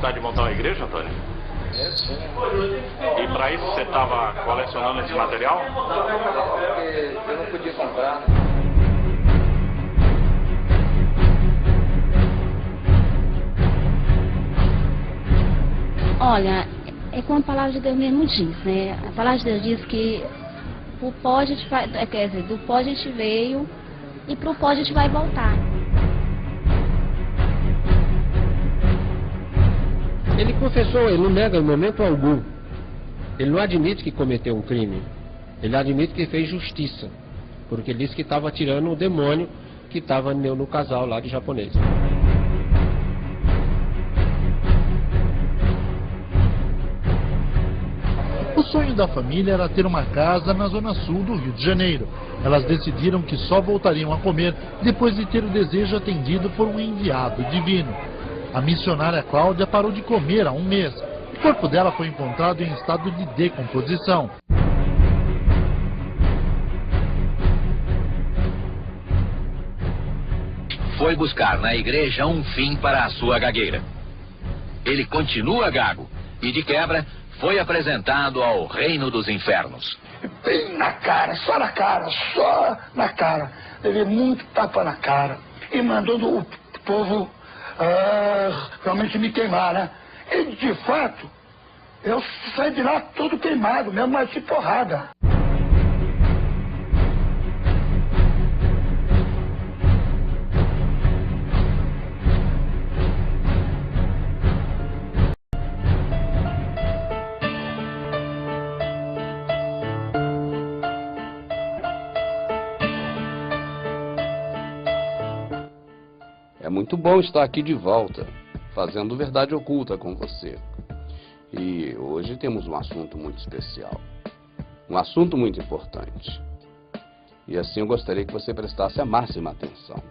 vontade de montar uma igreja, Antônio? É, sim. E para isso você estava colecionando esse material? Porque eu não podia comprar. Olha, é como a palavra de Deus mesmo diz, né? A palavra de Deus diz que o pó a gente vai, quer dizer, do pó a gente veio e pro pó a gente vai voltar. Ele confessou, ele não nega em momento algum. Ele não admite que cometeu um crime. Ele admite que fez justiça. Porque ele disse que estava tirando o demônio que estava no casal lá de japonês. O sonho da família era ter uma casa na zona sul do Rio de Janeiro. Elas decidiram que só voltariam a comer depois de ter o desejo atendido por um enviado divino. A missionária Cláudia parou de comer há um mês. O corpo dela foi encontrado em estado de decomposição. Foi buscar na igreja um fim para a sua gagueira. Ele continua gago e, de quebra, foi apresentado ao reino dos infernos. Bem na cara, só na cara. Levei muito tapa na cara e mandando o povo realmente me queimar, né? E, de fato, eu saí de lá todo queimado, mesmo, mas de porrada. É muito bom estar aqui de volta, fazendo Verdade Oculta com você. E hoje temos um assunto muito especial, um assunto muito importante. E assim eu gostaria que você prestasse a máxima atenção.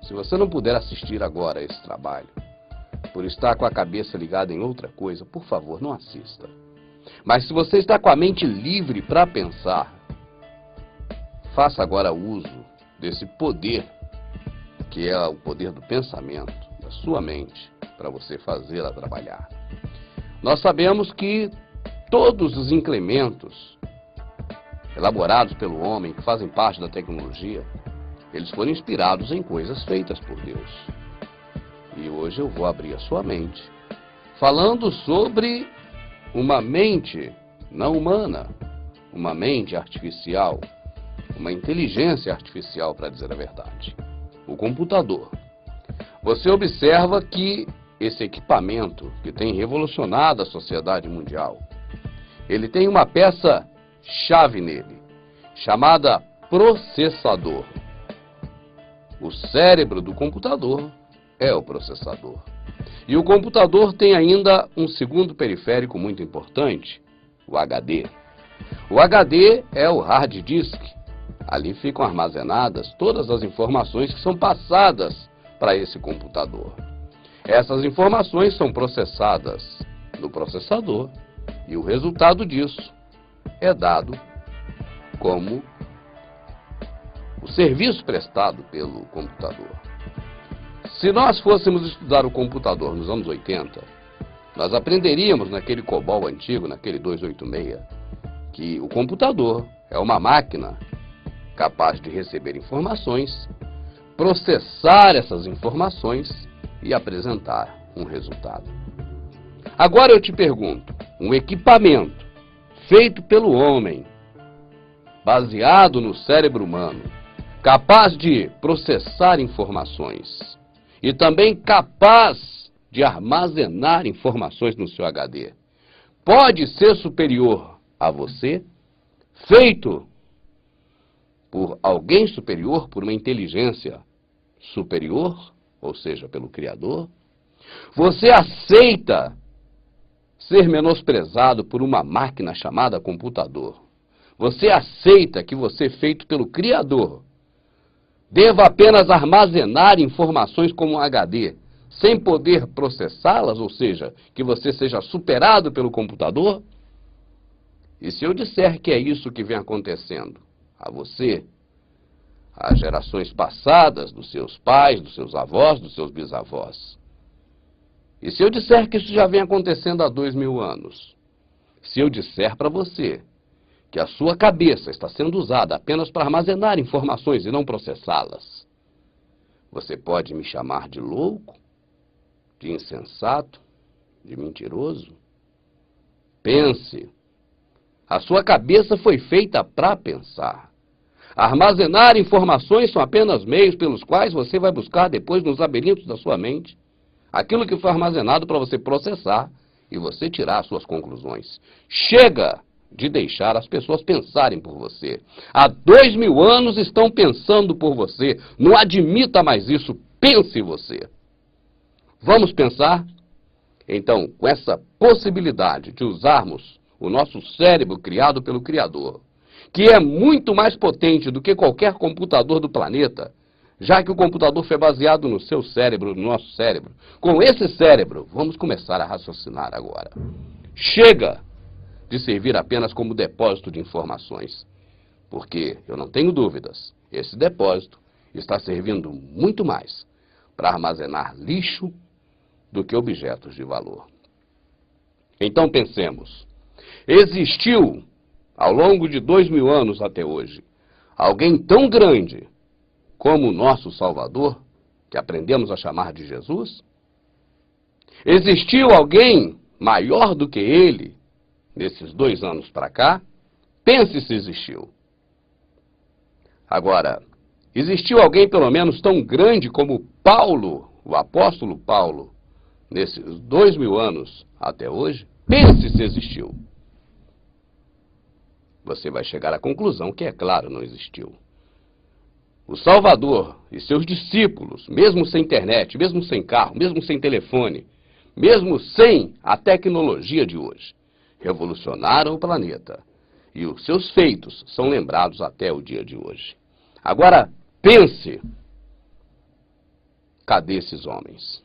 Se você não puder assistir agora a esse trabalho, por estar com a cabeça ligada em outra coisa, por favor, não assista. Mas se você está com a mente livre para pensar, faça agora uso desse poder, que é o poder do pensamento, da sua mente, para você fazê-la trabalhar. Nós sabemos que todos os incrementos elaborados pelo homem, que fazem parte da tecnologia, eles foram inspirados em coisas feitas por Deus. E hoje eu vou abrir a sua mente, falando sobre uma mente não humana, uma mente artificial, uma inteligência artificial, para dizer a verdade. O computador. Você observa que esse equipamento que tem revolucionado a sociedade mundial, ele tem uma peça-chave nele, chamada processador. O cérebro do computador é o processador. E o computador tem ainda um segundo periférico muito importante, o HD. O HD é o hard disk. Ali ficam armazenadas todas as informações que são passadas para esse computador. Essas informações são processadas no processador e o resultado disso é dado como o serviço prestado pelo computador. Se nós fôssemos estudar o computador nos anos 80, nós aprenderíamos naquele COBOL antigo, naquele 286, que o computador é uma máquina capaz de receber informações, processar essas informações e apresentar um resultado. Agora eu te pergunto, um equipamento feito pelo homem, baseado no cérebro humano, capaz de processar informações e também capaz de armazenar informações no seu HD, pode ser superior a você? Feito por alguém superior, por uma inteligência superior, ou seja, pelo Criador? Você aceita ser menosprezado por uma máquina chamada computador? Você aceita que você, feito pelo Criador, deva apenas armazenar informações como um HD, sem poder processá-las, ou seja, que você seja superado pelo computador? E se eu disser que é isso que vem acontecendo a você, às gerações passadas, dos seus pais, dos seus avós, dos seus bisavós, E se eu disser que isso já vem acontecendo há 2000 anos? Se eu disser para você que a sua cabeça está sendo usada apenas para armazenar informações e não processá-las, você pode me chamar de louco, de insensato, de mentiroso? Pense. A sua cabeça foi feita para pensar. Armazenar informações são apenas meios pelos quais você vai buscar depois nos labirintos da sua mente aquilo que foi armazenado para você processar e você tirar as suas conclusões. Chega de deixar as pessoas pensarem por você. Há 2000 anos estão pensando por você. Não admita mais isso. Pense você. Vamos pensar? Então, com essa possibilidade de usarmos o nosso cérebro criado pelo Criador, que é muito mais potente do que qualquer computador do planeta, já que o computador foi baseado no seu cérebro, no nosso cérebro. Com esse cérebro, vamos começar a raciocinar agora. Chega de servir apenas como depósito de informações, porque, eu não tenho dúvidas, esse depósito está servindo muito mais para armazenar lixo do que objetos de valor. Então pensemos, existiu, ao longo de 2000 anos até hoje, alguém tão grande como o nosso Salvador, que aprendemos a chamar de Jesus? Existiu alguém maior do que ele, nesses 2 anos para cá? Pense se existiu. Agora, existiu alguém pelo menos tão grande como Paulo, o apóstolo Paulo, nesses 2000 anos até hoje? Pense se existiu. Você vai chegar à conclusão que, é claro, não existiu. O Salvador e seus discípulos, mesmo sem internet, mesmo sem carro, mesmo sem telefone, mesmo sem a tecnologia de hoje, revolucionaram o planeta. E os seus feitos são lembrados até o dia de hoje. Agora, pense. Cadê esses homens?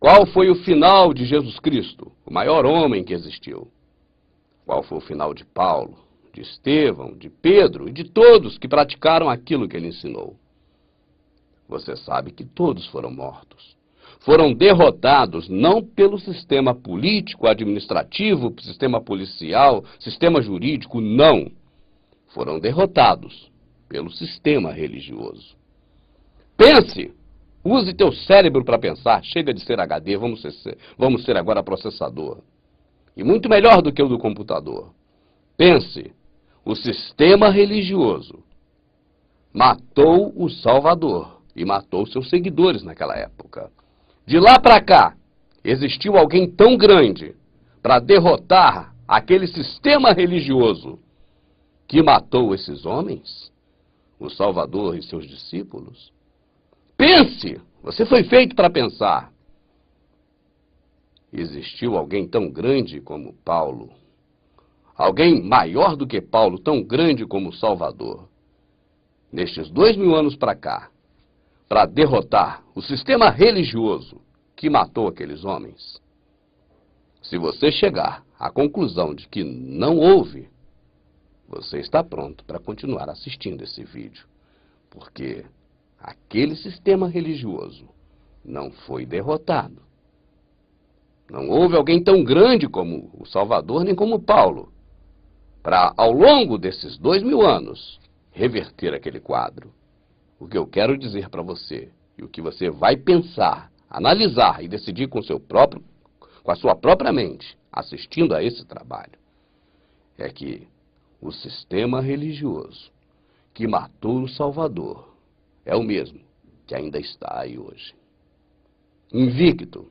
Qual foi o final de Jesus Cristo, o maior homem que existiu? Qual foi o final de Paulo, de Estevão, de Pedro e de todos que praticaram aquilo que ele ensinou? Você sabe que todos foram mortos. Foram derrotados não pelo sistema político, administrativo, sistema policial, sistema jurídico, não. Foram derrotados pelo sistema religioso. Pense! Use teu cérebro para pensar. Chega de ser HD, vamos ser agora processador. E muito melhor do que o do computador. Pense, o sistema religioso matou o Salvador e matou seus seguidores naquela época. De lá para cá, existiu alguém tão grande para derrotar aquele sistema religioso que matou esses homens, o Salvador e seus discípulos? Pense! Você foi feito para pensar. Existiu alguém tão grande como Paulo, alguém maior do que Paulo, tão grande como o Salvador, nestes 2000 anos para cá, para derrotar o sistema religioso que matou aqueles homens? Se você chegar à conclusão de que não houve, você está pronto para continuar assistindo esse vídeo, porque aquele sistema religioso não foi derrotado. Não houve alguém tão grande como o Salvador, nem como Paulo, para, ao longo desses 2000 anos, reverter aquele quadro. O que eu quero dizer para você, e o que você vai pensar, analisar e decidir com a sua própria mente, assistindo a esse trabalho, é que o sistema religioso que matou o Salvador é o mesmo que ainda está aí hoje, invicto.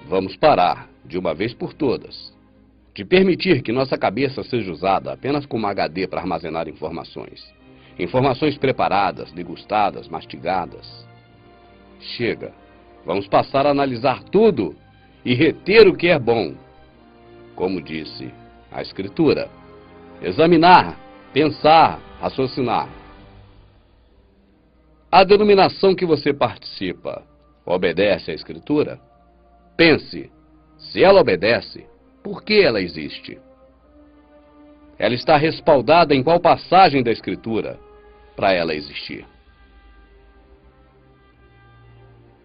Vamos parar, de uma vez por todas, de permitir que nossa cabeça seja usada apenas como HD para armazenar informações. Informações preparadas, degustadas, mastigadas. Chega. Vamos passar a analisar tudo e reter o que é bom. Como disse a Escritura. Examinar, pensar, raciocinar. A denominação que você participa obedece à Escritura? Pense, se ela obedece, por que ela existe? Ela está respaldada em qual passagem da Escritura para ela existir?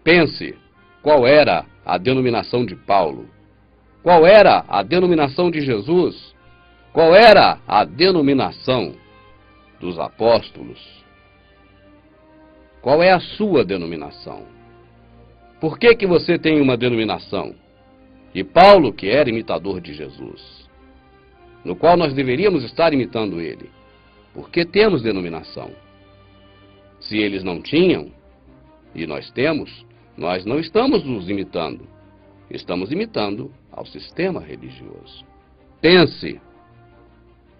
Pense, qual era a denominação de Paulo? Qual era a denominação de Jesus? Qual era a denominação dos apóstolos? Qual é a sua denominação? Por que que você tem uma denominação? E Paulo, que era imitador de Jesus, no qual nós deveríamos estar imitando ele. Por que temos denominação? Se eles não tinham, e nós temos, nós não estamos nos imitando. Estamos imitando ao sistema religioso. Pense,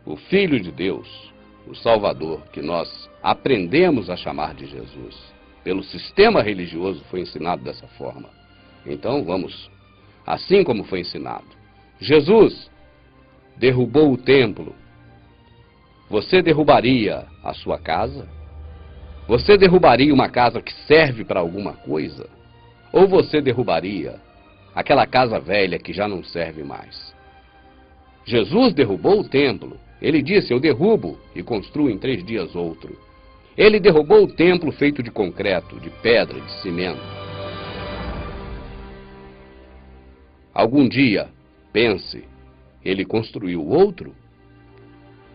o Filho de Deus, o Salvador, que nós aprendemos a chamar de Jesus, pelo sistema religioso foi ensinado dessa forma. Então vamos, assim como foi ensinado. Jesus derrubou o templo. Você derrubaria a sua casa? Você derrubaria uma casa que serve para alguma coisa? Ou você derrubaria aquela casa velha que já não serve mais? Jesus derrubou o templo. Ele disse, eu derrubo e construo em 3 dias outro. Ele derrubou o templo feito de concreto, de pedra, de cimento. Algum dia, pense, ele construiu outro?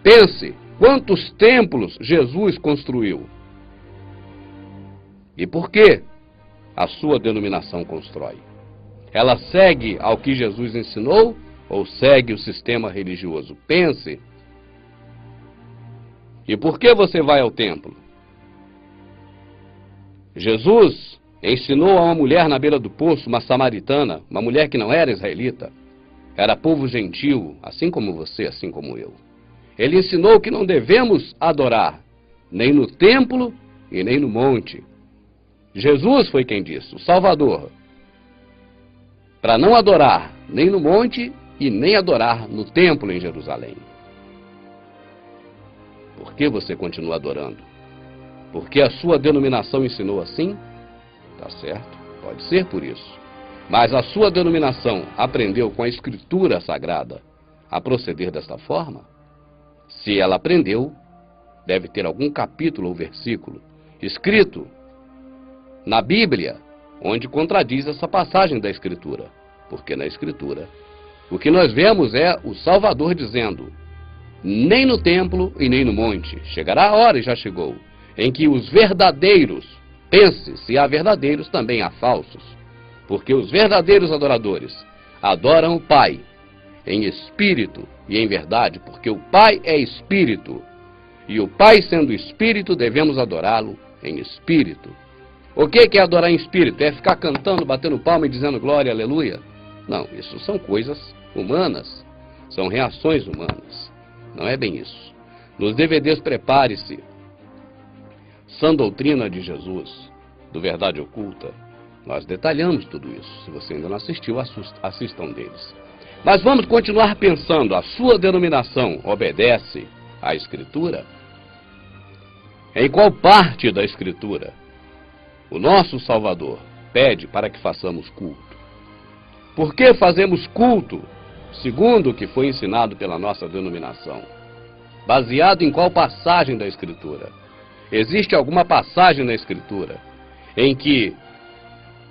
Pense, quantos templos Jesus construiu? E por que a sua denominação constrói? Ela segue ao que Jesus ensinou ou segue o sistema religioso? Pense. E por que você vai ao templo? Jesus ensinou a uma mulher na beira do poço, uma samaritana, uma mulher que não era israelita, era povo gentil, assim como você, assim como eu. Ele ensinou que não devemos adorar, nem no templo e nem no monte. Jesus foi quem disse, o Salvador, para não adorar nem no monte e nem adorar no templo em Jerusalém. Por que você continua adorando? Porque a sua denominação ensinou assim? Tá certo, pode ser por isso. Mas a sua denominação aprendeu com a Escritura Sagrada a proceder desta forma? Se ela aprendeu, deve ter algum capítulo ou versículo escrito na Bíblia onde contradiz essa passagem da Escritura. Porque na Escritura, o que nós vemos é o Salvador dizendo, nem no templo e nem no monte. Chegará a hora, e já chegou, em que os verdadeiros, pense, se há verdadeiros, também há falsos. Porque os verdadeiros adoradores adoram o Pai em espírito e em verdade, porque o Pai é espírito. E o Pai sendo espírito, devemos adorá-lo em espírito. O que é adorar em espírito? É ficar cantando, batendo palma e dizendo glória, aleluia? Não, isso são coisas humanas, são reações humanas. Não é bem isso. Nos DVDs Prepare-se, Sã Doutrina de Jesus, do Verdade Oculta, nós detalhamos tudo isso. Se você ainda não assistiu, assistam deles. Mas vamos continuar pensando, a sua denominação obedece à Escritura? Em qual parte da Escritura o nosso Salvador pede para que façamos culto? Por que fazemos culto segundo o que foi ensinado pela nossa denominação? Baseado em qual passagem da Escritura? Existe alguma passagem na Escritura em que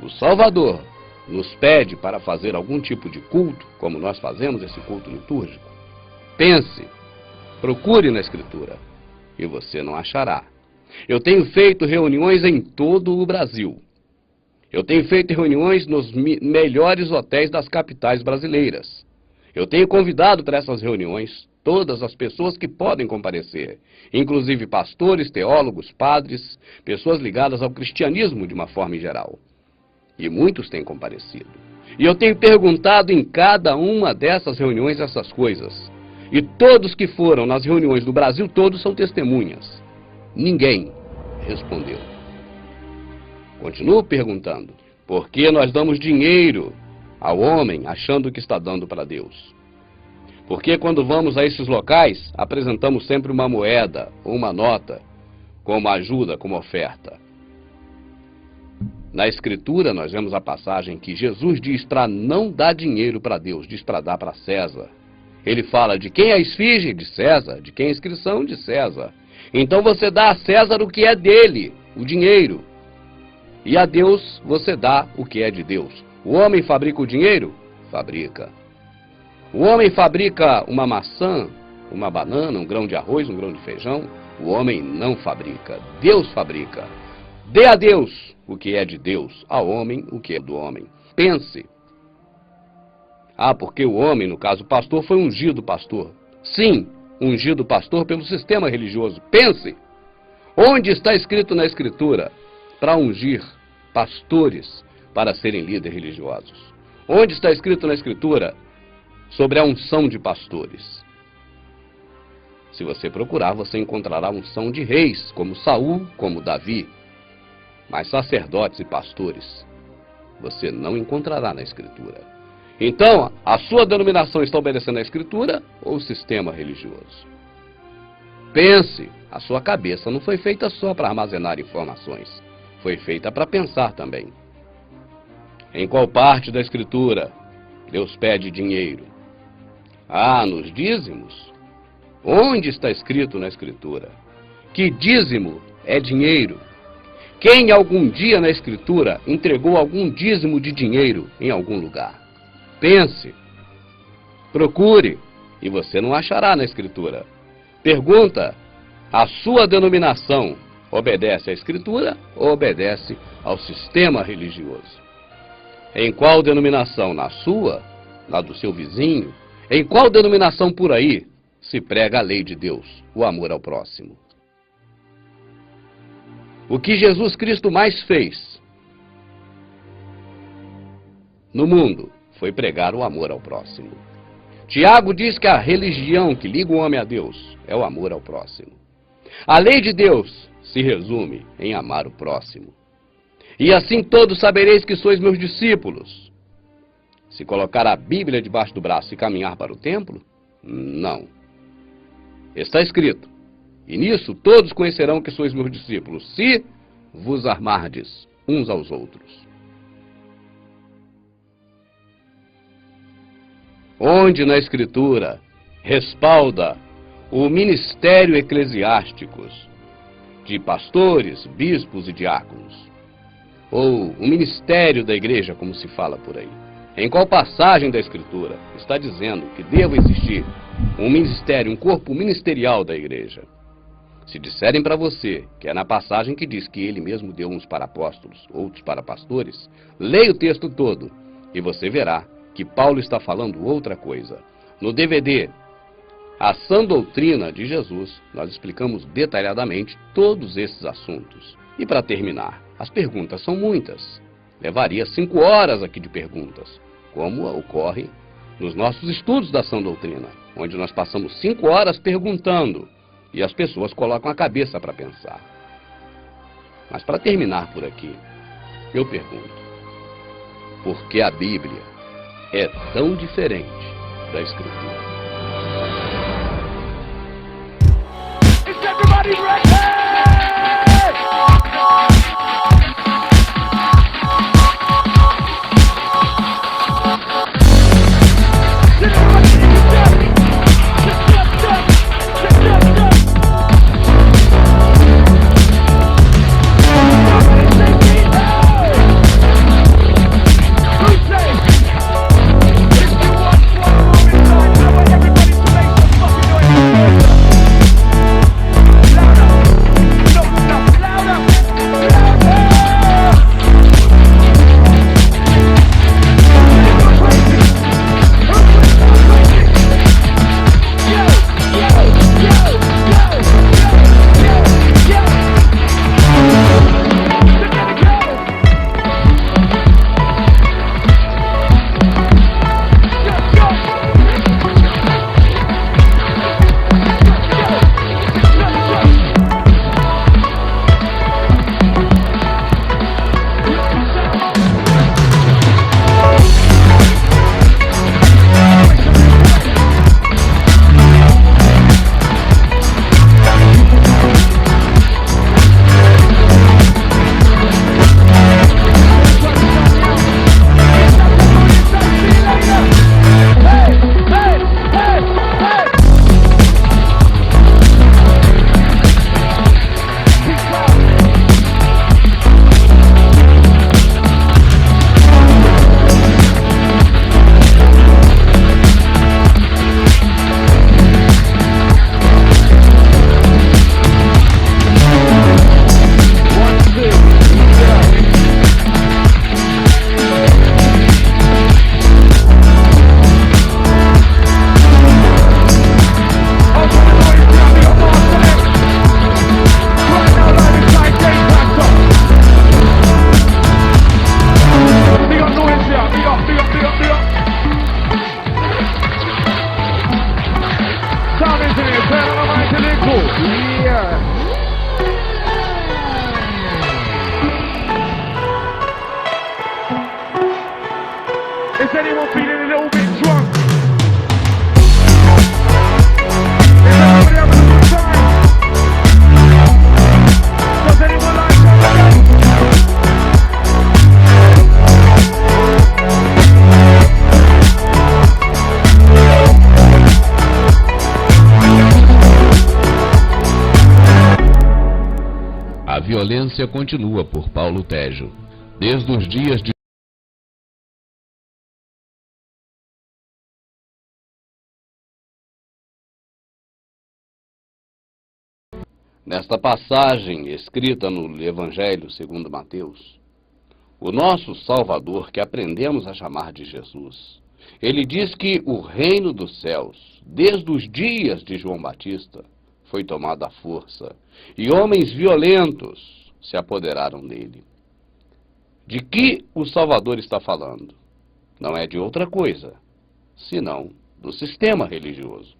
o Salvador nos pede para fazer algum tipo de culto, como nós fazemos esse culto litúrgico? Pense, procure na Escritura, e você não achará. Eu tenho feito reuniões em todo o Brasil. Eu tenho feito reuniões nos melhores hotéis das capitais brasileiras. Eu tenho convidado para essas reuniões todas as pessoas que podem comparecer, inclusive pastores, teólogos, padres, pessoas ligadas ao cristianismo de uma forma em geral. E muitos têm comparecido. E eu tenho perguntado em cada uma dessas reuniões essas coisas. E todos que foram nas reuniões do Brasil, todos são testemunhas. Ninguém respondeu. Continuo perguntando. Por que nós damos dinheiro ao homem achando que está dando para Deus? Porque quando vamos a esses locais, apresentamos sempre uma moeda ou uma nota como ajuda, como oferta. Na Escritura, nós vemos a passagem que Jesus diz para não dar dinheiro para Deus, diz para dar para César. Ele fala de quem é a esfinge? De César. De quem é a inscrição? De César. Então você dá a César o que é dele, o dinheiro. E a Deus você dá o que é de Deus. O homem fabrica o dinheiro? Fabrica. O homem fabrica uma maçã, uma banana, um grão de arroz, um grão de feijão? O homem não fabrica. Deus fabrica. Dê a Deus o que é de Deus, ao homem o que é do homem. Pense. Ah, porque o homem, no caso o pastor, foi ungido pastor. Sim, ungido pastor pelo sistema religioso. Pense. Onde está escrito na Escritura para ungir pastores para serem líderes religiosos? Onde está escrito na Escritura sobre a unção de pastores? Se você procurar, você encontrará a unção de reis, como Saul, como Davi. Mas sacerdotes e pastores, você não encontrará na Escritura. Então, a sua denominação está obedecendo à Escritura ou o sistema religioso? Pense, a sua cabeça não foi feita só para armazenar informações. Foi feita para pensar também. Em qual parte da Escritura Deus pede dinheiro? Ah, nos dízimos? Onde está escrito na Escritura que dízimo é dinheiro? Quem algum dia na Escritura entregou algum dízimo de dinheiro em algum lugar? Pense, procure, e você não achará na Escritura. Pergunta, a sua denominação obedece à Escritura ou obedece ao sistema religioso? Em qual denominação? Na sua? Na do seu vizinho? Em qual denominação por aí se prega a lei de Deus, o amor ao próximo? O que Jesus Cristo mais fez no mundo foi pregar o amor ao próximo. Tiago diz que a religião que liga o homem a Deus é o amor ao próximo. A lei de Deus se resume em amar o próximo. E assim todos sabereis que sois meus discípulos. Se colocar a Bíblia debaixo do braço e caminhar para o templo? Não. Está escrito, e nisso todos conhecerão que sois meus discípulos, se vos amardes uns aos outros. Onde na Escritura respalda o ministério eclesiásticos de pastores, bispos e diáconos? Ou o ministério da igreja, como se fala por aí? Em qual passagem da Escritura está dizendo que deva existir um ministério, um corpo ministerial da igreja? Se disserem para você que é na passagem que diz que ele mesmo deu uns para apóstolos, outros para pastores, leia o texto todo e você verá que Paulo está falando outra coisa. No DVD, A Sã Doutrina de Jesus, nós explicamos detalhadamente todos esses assuntos. E para terminar, as perguntas são muitas. Levaria 5 horas aqui de perguntas, como ocorre nos nossos estudos da Sã Doutrina, onde nós passamos 5 horas perguntando e as pessoas colocam a cabeça para pensar. Mas para terminar por aqui, eu pergunto, por que a Bíblia é tão diferente da Escritura? anyone feeling a little bit drunk? Is everybody having a good time? Does anyone like to? A violência continua por Paulo Tejo, desde os dias de... Nesta passagem escrita no Evangelho segundo Mateus, o nosso Salvador, que aprendemos a chamar de Jesus, ele diz que o reino dos céus, desde os dias de João Batista, foi tomado à força, e homens violentos se apoderaram dele. De que o Salvador está falando? Não é de outra coisa, senão do sistema religioso.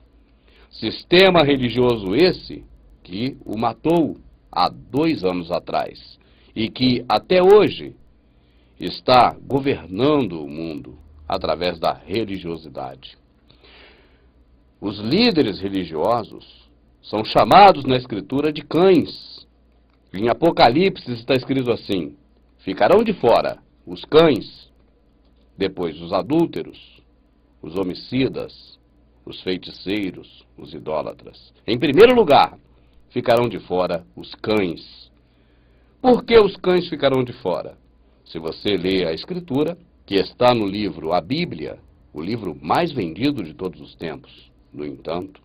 Sistema religioso esse que o matou há 2 anos atrás e que até hoje está governando o mundo através da religiosidade. Os líderes religiosos são chamados na Escritura de cães. Em Apocalipse está escrito assim: ficarão de fora os cães, depois os adúlteros, os homicidas, os feiticeiros, os idólatras. Em primeiro lugar, ficarão de fora os cães. Por que os cães ficarão de fora? Se você lê a Escritura, que está no livro A Bíblia, o livro mais vendido de todos os tempos, no entanto,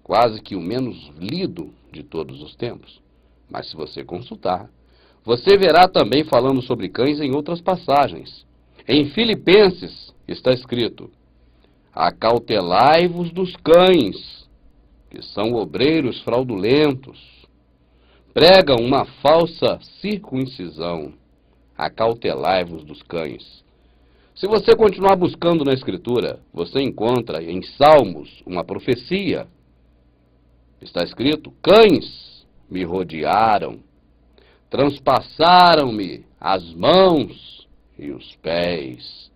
quase que o menos lido de todos os tempos. Mas se você consultar, você verá também falando sobre cães em outras passagens. Em Filipenses está escrito: acautelai-vos dos cães, que são obreiros fraudulentos, pregam uma falsa circuncisão. Acautelai-vos dos cães. Se você continuar buscando na Escritura, você encontra em Salmos uma profecia. Está escrito: cães me rodearam, transpassaram-me as mãos e os pés.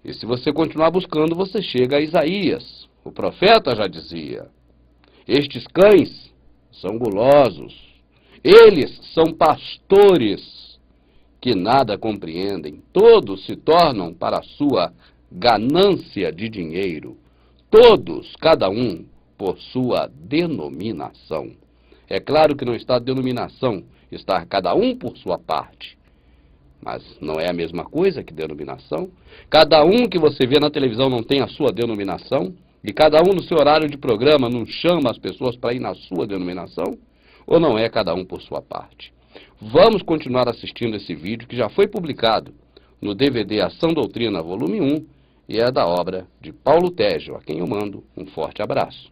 E se você continuar buscando, você chega a Isaías. O profeta já dizia: estes cães são gulosos, eles são pastores que nada compreendem, todos se tornam para a sua ganância de dinheiro, todos, cada um, por sua denominação. É claro que não está denominação, está cada um por sua parte. Mas não é a mesma coisa que denominação. Cada um que você vê na televisão não tem a sua denominação, e cada um no seu horário de programa não chama as pessoas para ir na sua denominação, ou não é cada um por sua parte? Vamos continuar assistindo esse vídeo que já foi publicado no DVD Ação Doutrina, volume 1, e é da obra de Paulo Tejo, a quem eu mando um forte abraço.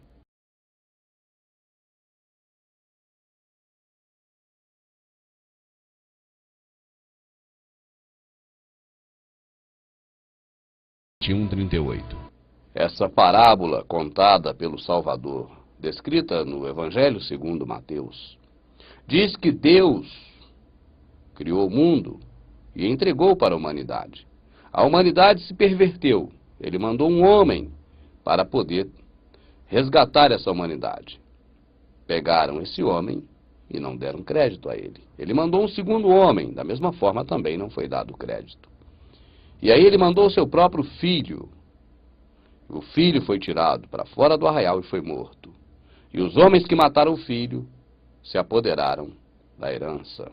Essa parábola contada pelo Salvador, descrita no Evangelho segundo Mateus, diz que Deus criou o mundo e entregou para a humanidade. A humanidade se perverteu. Ele mandou um homem para poder resgatar essa humanidade. Pegaram esse homem e não deram crédito a ele. Ele mandou um segundo homem, da mesma forma também não foi dado crédito. E aí ele mandou o seu próprio filho. O filho foi tirado para fora do arraial e foi morto. E os homens que mataram o filho se apoderaram da herança.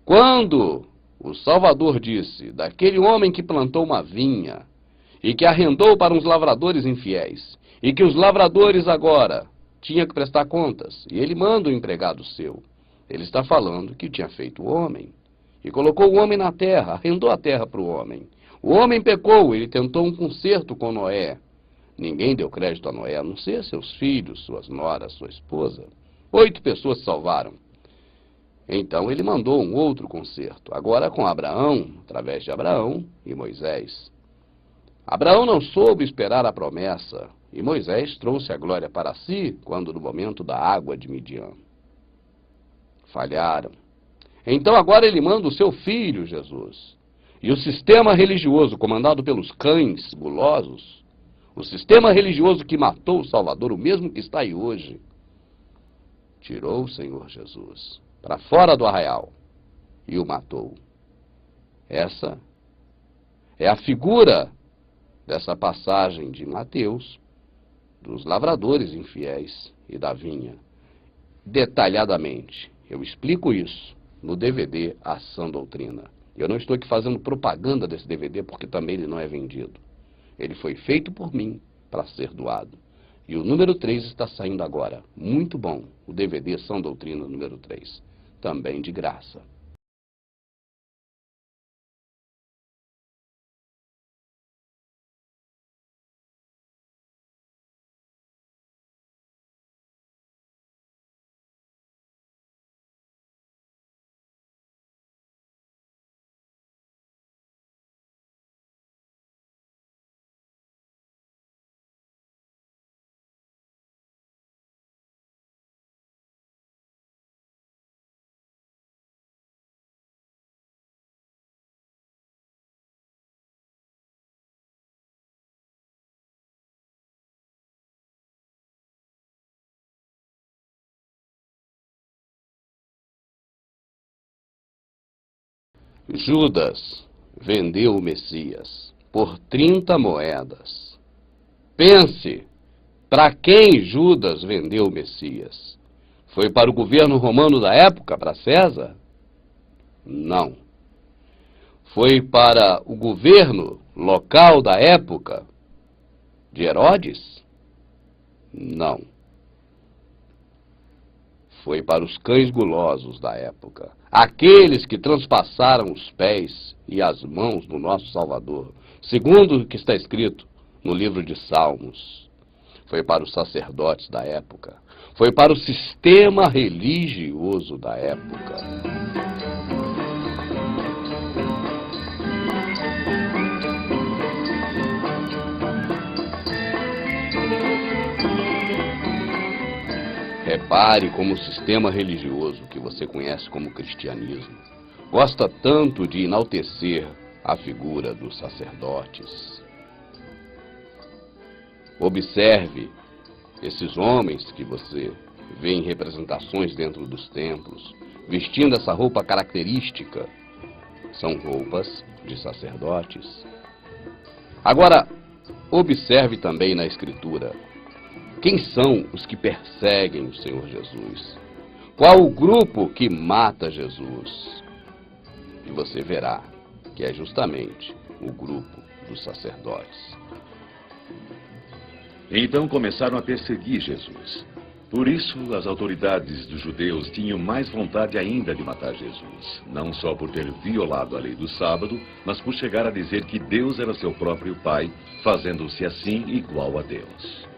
Quando o Salvador disse daquele homem que plantou uma vinha e que arrendou para uns lavradores infiéis, e que os lavradores agora tinham que prestar contas, e ele manda o empregado seu, ele está falando que tinha feito o homem, e colocou o homem na terra, arrendou a terra para o homem. O homem pecou, ele tentou um concerto com Noé. Ninguém deu crédito a Noé, a não ser seus filhos, suas noras, sua esposa. 8 pessoas se salvaram. Então ele mandou um outro concerto, agora com Abraão, através de Abraão e Moisés. Abraão não soube esperar a promessa, e Moisés trouxe a glória para si, quando no momento da água de Midian. Falharam. Então agora ele manda o seu filho, Jesus. E o sistema religioso comandado pelos cães gulosos, o sistema religioso que matou o Salvador, o mesmo que está aí hoje, tirou o Senhor Jesus para fora do arraial e o matou. Essa é a figura dessa passagem de Mateus, dos lavradores infiéis e da vinha. Detalhadamente, eu explico isso no DVD A Sã Doutrina. Eu não estou aqui fazendo propaganda desse DVD porque também ele não é vendido. Ele foi feito por mim para ser doado. E o número 3 está saindo agora. Muito bom. O DVD Sã Doutrina número 3. Também de graça. Judas vendeu o Messias por 30 moedas. Pense, para quem Judas vendeu o Messias? Foi para o governo romano da época, para César? Não. Foi para o governo local da época de Herodes? Não. Foi para os cães gulosos da época, aqueles que transpassaram os pés e as mãos do nosso Salvador, segundo o que está escrito no livro de Salmos. Foi para os sacerdotes da época, foi para o sistema religioso da época. Repare como o sistema religioso que você conhece como cristianismo gosta tanto de enaltecer a figura dos sacerdotes. Observe esses homens que você vê em representações dentro dos templos, vestindo essa roupa característica. São roupas de sacerdotes. Agora, observe também na Escritura. Quem são os que perseguem o Senhor Jesus? Qual o grupo que mata Jesus? E você verá que é justamente o grupo dos sacerdotes. Então começaram a perseguir Jesus. Por isso, as autoridades dos judeus tinham mais vontade ainda de matar Jesus. Não só por ter violado a lei do sábado, mas por chegar a dizer que Deus era seu próprio Pai, fazendo-se assim igual a Deus.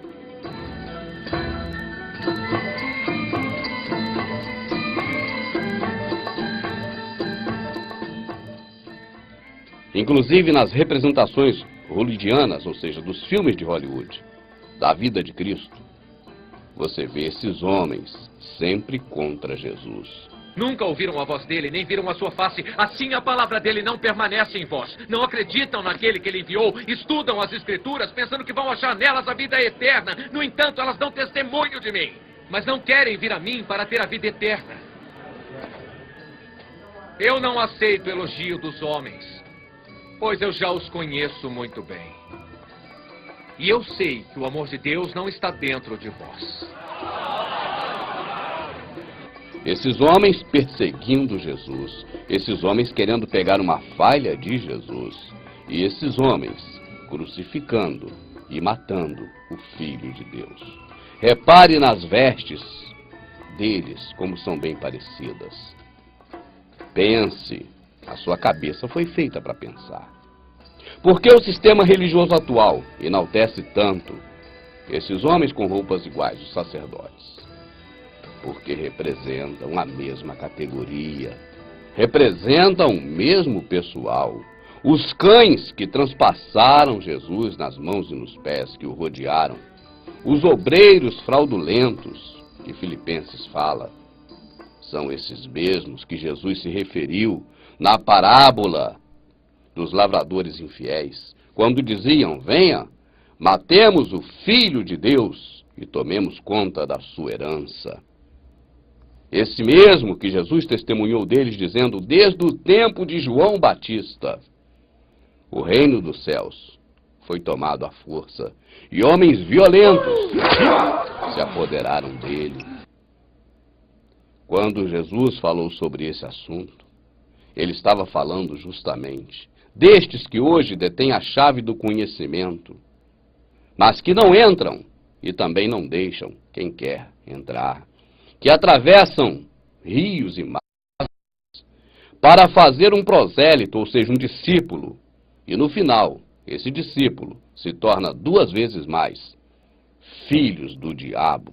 Inclusive nas representações hollywoodianas, ou seja, dos filmes de Hollywood, da vida de Cristo, você vê esses homens sempre contra Jesus. Nunca ouviram a voz dele, nem viram a sua face. Assim a palavra dele não permanece em vós. Não acreditam naquele que ele enviou. Estudam as escrituras pensando que vão achar nelas a vida eterna. No entanto, elas dão testemunho de mim. Mas não querem vir a mim para ter a vida eterna. Eu não aceito elogio dos homens, pois eu já os conheço muito bem. E eu sei que o amor de Deus não está dentro de vós. Esses homens perseguindo Jesus, esses homens querendo pegar uma falha de Jesus, e esses homens crucificando e matando o Filho de Deus. Repare nas vestes deles, como são bem parecidas. Pense, a sua cabeça foi feita para pensar. Por que o sistema religioso atual enaltece tanto esses homens com roupas iguais, os sacerdotes? Porque representam a mesma categoria, representam o mesmo pessoal. Os cães que transpassaram Jesus nas mãos e nos pés, que o rodearam, os obreiros fraudulentos, que Filipenses fala, são esses mesmos que Jesus se referiu na parábola dos lavradores infiéis, quando diziam: venha, matemos o Filho de Deus e tomemos conta da sua herança. Esse mesmo que Jesus testemunhou deles, dizendo desde o tempo de João Batista: o reino dos céus foi tomado à força, e homens violentos se apoderaram dele. Quando Jesus falou sobre esse assunto, ele estava falando justamente destes que hoje detêm a chave do conhecimento, mas que não entram e também não deixam quem quer entrar, que atravessam rios e mares para fazer um prosélito, ou seja, um discípulo, e no final, esse discípulo se torna 2 vezes mais filhos do diabo.